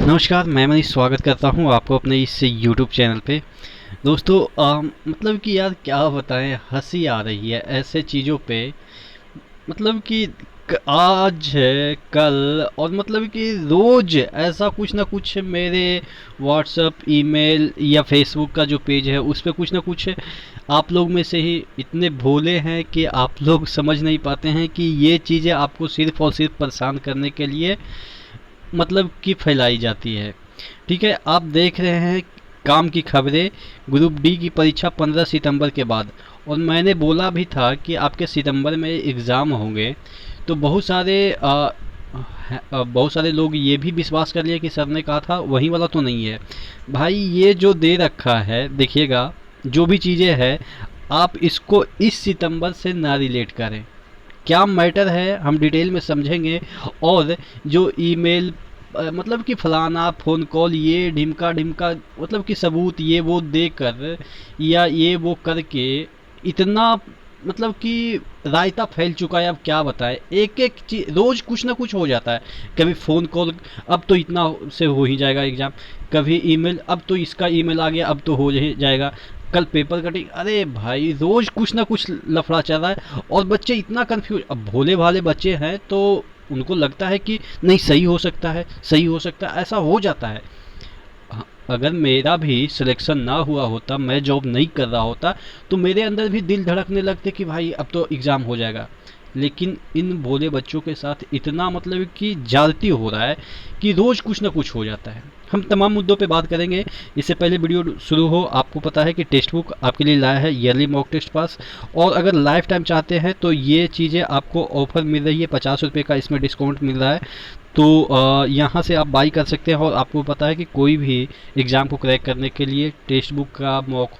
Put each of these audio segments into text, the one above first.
नमस्कार, मैं मनीष स्वागत करता हूँ आपको अपने इस यूट्यूब चैनल पे। दोस्तों मतलब कि यार क्या बताएं, हंसी आ रही है ऐसे चीज़ों पे। मतलब कि आज है कल और मतलब कि रोज़ ऐसा कुछ ना कुछ मेरे व्हाट्सअप ईमेल या फेसबुक का जो पेज है उस पे कुछ ना कुछ आप लोग में से ही इतने भोले हैं कि आप लोग समझ नहीं पाते हैं कि ये चीज़ें आपको सिर्फ़ और सिर्फ परेशान करने के लिए मतलब कि फैलाई जाती है। ठीक है, आप देख रहे हैं काम की खबरें, ग्रुप डी की परीक्षा 15 सितंबर के बाद। और मैंने बोला भी था कि आपके सितंबर में एग्ज़ाम होंगे, तो बहुत सारे लोग ये भी विश्वास कर लिए कि सर ने कहा था वही वाला तो नहीं है। भाई ये जो दे रखा है देखिएगा, जो भी चीज़ें हैं आप इसको इस सितंबर से ना रिलेट करें। क्या मैटर है हम डिटेल में समझेंगे। और जो ईमेल मतलब कि फलाना फ़ोन कॉल ये ढिमका ढिमका मतलब कि सबूत ये वो देकर या ये वो करके इतना मतलब कि रायता फैल चुका है। अब क्या बताएं, एक एक चीज रोज कुछ ना कुछ हो जाता है। कभी फ़ोन कॉल, अब तो इतना से हो ही जाएगा एग्ज़ाम। कभी ईमेल, अब तो इसका ईमेल आ गया, अब तो हो ही जाएगा। कल पेपर कटिंग, अरे भाई रोज कुछ ना कुछ लफड़ा चल रहा है। और बच्चे इतना कंफ्यूज, अब भोले भाले बच्चे हैं तो उनको लगता है कि नहीं सही हो सकता है, सही हो सकता है, ऐसा हो जाता है। अगर मेरा भी सिलेक्शन ना हुआ होता, मैं जॉब नहीं कर रहा होता, तो मेरे अंदर भी दिल धड़कने लगते कि भाई अब तो एग्ज़ाम हो जाएगा। लेकिन इन भोले बच्चों के साथ इतना मतलब कि ज़्यादती हो रहा है कि रोज़ कुछ ना कुछ हो जाता है। हम तमाम मुद्दों पे बात करेंगे। इससे पहले वीडियो शुरू हो, आपको पता है कि टेक्स्ट बुक आपके लिए लाया है ईयरली मॉक टेस्ट पास। और अगर लाइफ टाइम चाहते हैं तो ये चीज़ें आपको ऑफर मिल रही है, 50 रुपये का इसमें डिस्काउंट मिल रहा है। तो यहाँ से आप बाई कर सकते हैं। और आपको पता है कि कोई भी एग्ज़ाम को क्रैक करने के लिए टेक्स्ट बुक का मॉक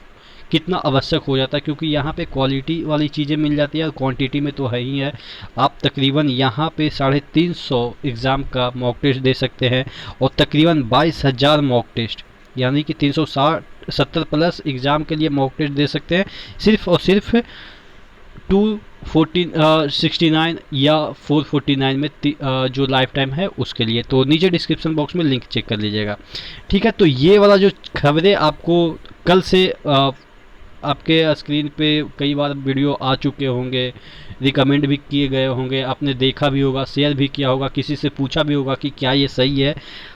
कितना आवश्यक हो जाता है, क्योंकि यहाँ पे क्वालिटी वाली चीज़ें मिल जाती है और क्वांटिटी में तो है ही है। आप तकरीबन यहाँ पे 350 एग्ज़ाम का मॉक टेस्ट दे सकते हैं और तकरीबन 22,000 मॉक टेस्ट यानी कि 370 प्लस एग्ज़ाम के लिए मॉक टेस्ट दे सकते हैं, सिर्फ और सिर्फ 269 या 449 में जो लाइफ टाइम है उसके लिए। तो नीचे डिस्क्रिप्शन बॉक्स में लिंक चेक कर लीजिएगा। ठीक है, तो ये वाला जो खबरें आपको कल से आपके स्क्रीन पे कई बार वीडियो आ चुके होंगे, रिकमेंड भी किए गए होंगे, आपने देखा भी होगा, शेयर भी किया होगा, किसी से पूछा भी होगा कि क्या ये सही है।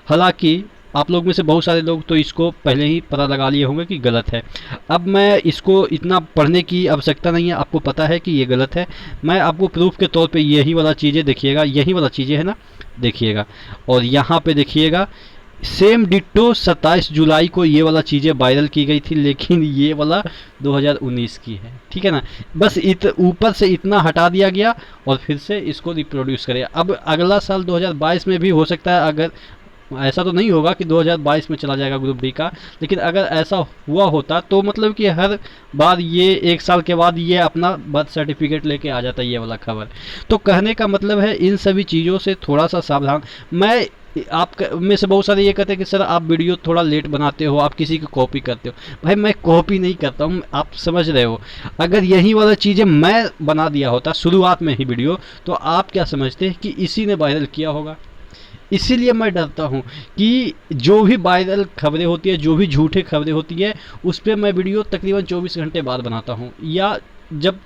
हालांकि आप लोग में से बहुत सारे लोग तो इसको पहले ही पता लगा लिए होंगे कि गलत है। अब मैं इसको इतना पढ़ने की आवश्यकता नहीं है, आपको पता है कि ये गलत है। मैं आपको प्रूफ के तौर पे यही वाला चीज़ें देखिएगा, यही वाला चीज़ें है ना, देखिएगा। और यहाँ पे देखिएगा सेम डिट्टो 27 जुलाई को ये वाला चीज़ें वायरल की गई थी, लेकिन ये वाला 2019 की है। ठीक है ना, बस ऊपर से इतना हटा दिया गया और फिर से इसको रिप्रोड्यूस करें। अब अगला साल 2022 में भी हो सकता है, अगर ऐसा तो नहीं होगा कि 2022 में चला जाएगा ग्रुप डी का, लेकिन अगर ऐसा हुआ होता तो मतलब कि हर बार ये एक साल के बाद ये अपना बर्थ सर्टिफिकेट लेके आ जाता है ये वाला खबर। तो कहने का मतलब है इन सभी चीज़ों से थोड़ा सा सावधान। मैं आप में से बहुत सारे ये कहते हैं कि सर आप वीडियो थोड़ा लेट बनाते हो, आप किसी की कॉपी करते हो। भाई मैं कॉपी नहीं करता हूँ, आप समझ रहे हो। अगर यही वाला चीज़ें मैं बना दिया होता शुरुआत में ही वीडियो, तो आप क्या समझते हैं कि इसी ने वायरल किया होगा। इसीलिए मैं डरता हूँ कि जो भी वायरल खबरें होती है, जो भी झूठे खबरें होती है, उस पर मैं वीडियो तकरीबन 24 घंटे बाद बनाता हूँ, या जब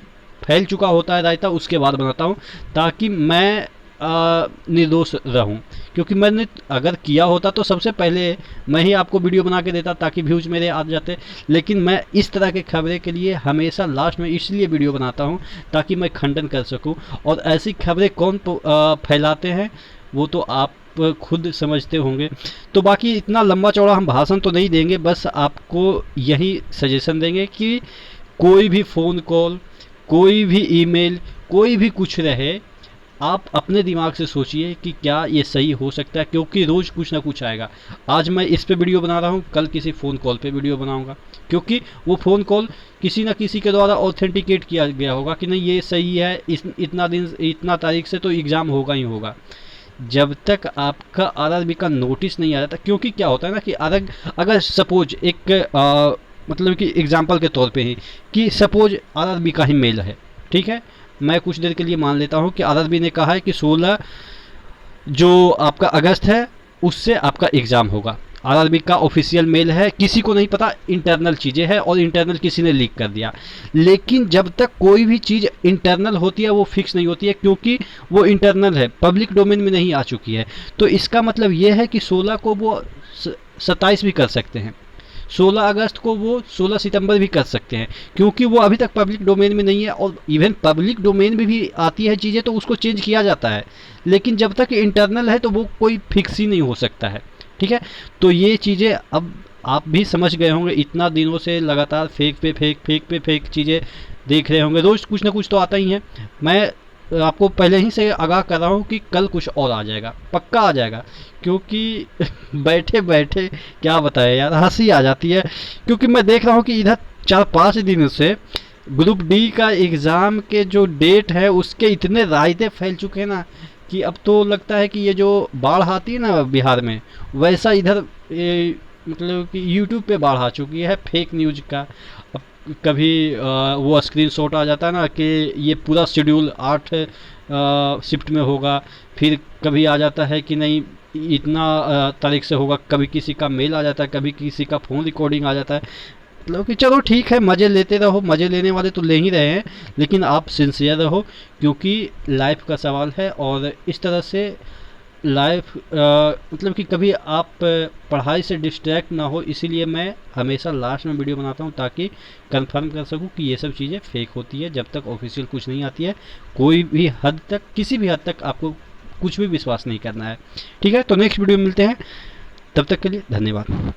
फैल चुका होता है रायता उसके बाद बनाता हूँ, ताकि मैं निर्दोष रहूं। क्योंकि मैंने अगर किया होता तो सबसे पहले मैं ही आपको वीडियो बना के देता ताकि व्यूज मेरे आ जाते। लेकिन मैं इस तरह के खबरें के लिए हमेशा लास्ट में इसलिए वीडियो बनाता हूं ताकि मैं खंडन कर सकूं। और ऐसी खबरें कौन फैलाते हैं वो तो आप खुद समझते होंगे। तो बाकी इतना लंबा चौड़ा हम भाषण तो नहीं देंगे, बस आपको यही सजेशन देंगे कि कोई भी फ़ोन कॉल, कोई भी ईमेल, कोई भी कुछ रहे, आप अपने दिमाग से सोचिए कि क्या ये सही हो सकता है, क्योंकि रोज़ कुछ ना कुछ आएगा। आज मैं इस पे वीडियो बना रहा हूँ, कल किसी फ़ोन कॉल पे वीडियो बनाऊंगा, क्योंकि वो फ़ोन कॉल किसी ना किसी के द्वारा ऑथेंटिकेट किया गया होगा कि नहीं ये सही है, इतना दिन इतना तारीख से तो एग्ज़ाम होगा ही होगा। जब तक आपका आरआरबी का नोटिस नहीं आ जाता, क्योंकि क्या होता है ना कि अगर सपोज एक मतलब कि एग्जांपल के तौर पे ही कि सपोज आरआरबी का ही मेल है, ठीक है, मैं कुछ देर के लिए मान लेता हूँ कि आरआरबी ने कहा है कि 16 जो आपका अगस्त है उससे आपका एग्ज़ाम होगा। आरआरबी का ऑफिशियल मेल है, किसी को नहीं पता, इंटरनल चीज़ें हैं और इंटरनल किसी ने लीक कर दिया। लेकिन जब तक कोई भी चीज़ इंटरनल होती है वो फिक्स नहीं होती है, क्योंकि वो इंटरनल है, पब्लिक डोमेन में नहीं आ चुकी है। तो इसका मतलब ये है कि 16 को वो 27 भी कर सकते हैं, 16 अगस्त को वो 16 सितंबर भी कर सकते हैं, क्योंकि वो अभी तक पब्लिक डोमेन में नहीं है। और इवन पब्लिक डोमेन में भी आती है चीज़ें तो उसको चेंज किया जाता है, लेकिन जब तक इंटरनल है तो वो कोई फिक्स ही नहीं हो सकता है। ठीक है, तो ये चीज़ें अब आप भी समझ गए होंगे, इतना दिनों से लगातार फेक पे फेक, फेक पे फेक चीज़ें देख रहे होंगे, रोज़ कुछ ना कुछ तो आता ही है। मैं आपको पहले ही से आगाह कर रहा हूँ कि कल कुछ और आ जाएगा, पक्का आ जाएगा। क्योंकि बैठे बैठे क्या बताए यार, हंसी आ जाती है। क्योंकि मैं देख रहा हूँ कि इधर 4-5 दिन से ग्रुप डी का एग्ज़ाम के जो डेट है उसके इतने रायते फैल चुके हैं ना, कि अब तो लगता है कि ये जो बाढ़ आती है ना बिहार में, वैसा इधर मतलब कि यूट्यूब पे बाढ़ आ चुकी है फेक न्यूज का। अब कभी वो स्क्रीनशॉट आ जाता है ना कि ये पूरा शेड्यूल 8 शिफ्ट में होगा, फिर कभी आ जाता है कि नहीं इतना तारीख से होगा, कभी किसी का मेल आ जाता है, कभी किसी का फ़ोन रिकॉर्डिंग आ जाता है। मतलब कि चलो ठीक है, मज़े लेते रहो, मज़े लेने वाले तो ले ही रहे हैं, लेकिन आप सिंसियर रहो, क्योंकि लाइफ का सवाल है। और इस तरह से लाइफ मतलब कि कभी आप पढ़ाई से डिस्ट्रैक्ट ना हो, इसीलिए मैं हमेशा लास्ट में वीडियो बनाता हूँ ताकि कंफर्म कर सकूँ कि ये सब चीज़ें फेक होती है। जब तक ऑफिशियल कुछ नहीं आती है, कोई भी हद तक, किसी भी हद तक आपको कुछ भी विश्वास नहीं करना है। ठीक है, तो नेक्स्ट वीडियो में मिलते हैं, तब तक के लिए धन्यवाद।